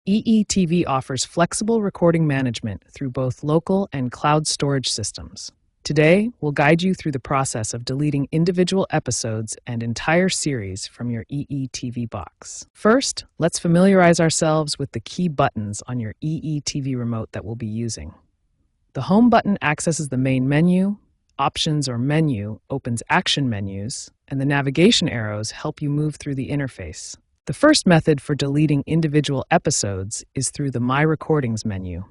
EETV offers flexible recording management through both local and cloud storage systems. Today, we'll guide you through the process of deleting individual episodes and entire series from your EETV box. First, let's familiarize ourselves with the key buttons on your EETV remote that we'll be using. The Home button accesses the main menu, Options or Menu opens action menus, and the navigation arrows help you move through the interface. The first method for deleting individual episodes is through the My Recordings menu.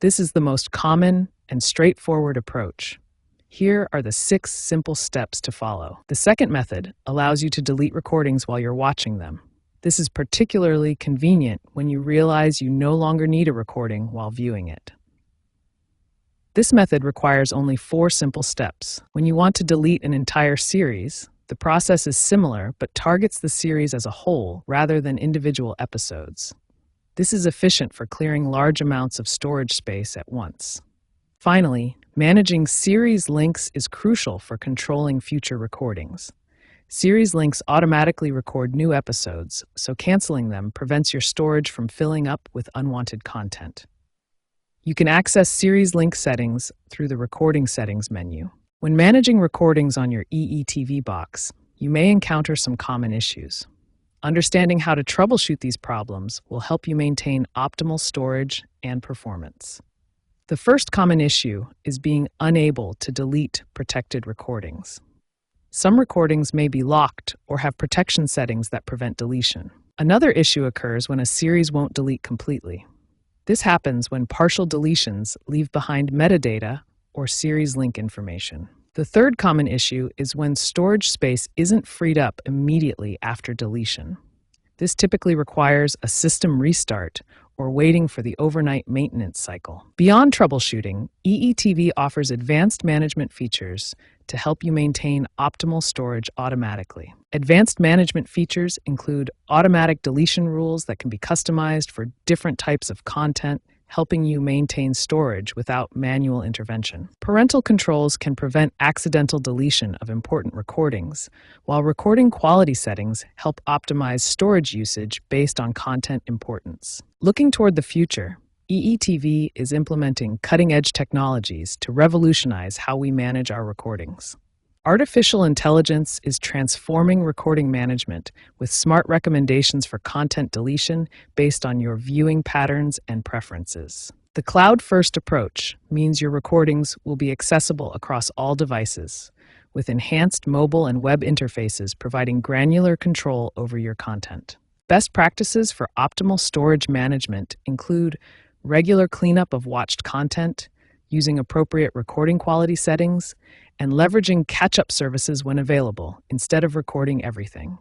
This is the most common and straightforward approach. Here are the 6 simple steps to follow. The second method allows you to delete recordings while you're watching them. This is particularly convenient when you realize you no longer need a recording while viewing it. This method requires only 4 simple steps. When you want to delete an entire series, the process is similar but targets the series as a whole rather than individual episodes. This is efficient for clearing large amounts of storage space at once. Finally, managing series links is crucial for controlling future recordings. Series links automatically record new episodes, so canceling them prevents your storage from filling up with unwanted content. You can access series link settings through the Recording Settings menu. When managing recordings on your EETV box, you may encounter some common issues. Understanding how to troubleshoot these problems will help you maintain optimal storage and performance. The first common issue is being unable to delete protected recordings. Some recordings may be locked or have protection settings that prevent deletion. Another issue occurs when a series won't delete completely. This happens when partial deletions leave behind metadata or series link information. The third common issue is when storage space isn't freed up immediately after deletion. This typically requires a system restart or waiting for the overnight maintenance cycle. Beyond troubleshooting, EETV offers advanced management features to help you maintain optimal storage automatically. Advanced management features include automatic deletion rules that can be customized for different types of content, helping you maintain storage without manual intervention. Parental controls can prevent accidental deletion of important recordings, while recording quality settings help optimize storage usage based on content importance. Looking toward the future, EETV is implementing cutting-edge technologies to revolutionize how we manage our recordings. Artificial intelligence is transforming recording management with smart recommendations for content deletion based on your viewing patterns and preferences. The cloud-first approach means your recordings will be accessible across all devices, with enhanced mobile and web interfaces providing granular control over your content. Best practices for optimal storage management include regular cleanup of watched content, using appropriate recording quality settings, and leveraging catch-up services when available instead of recording everything.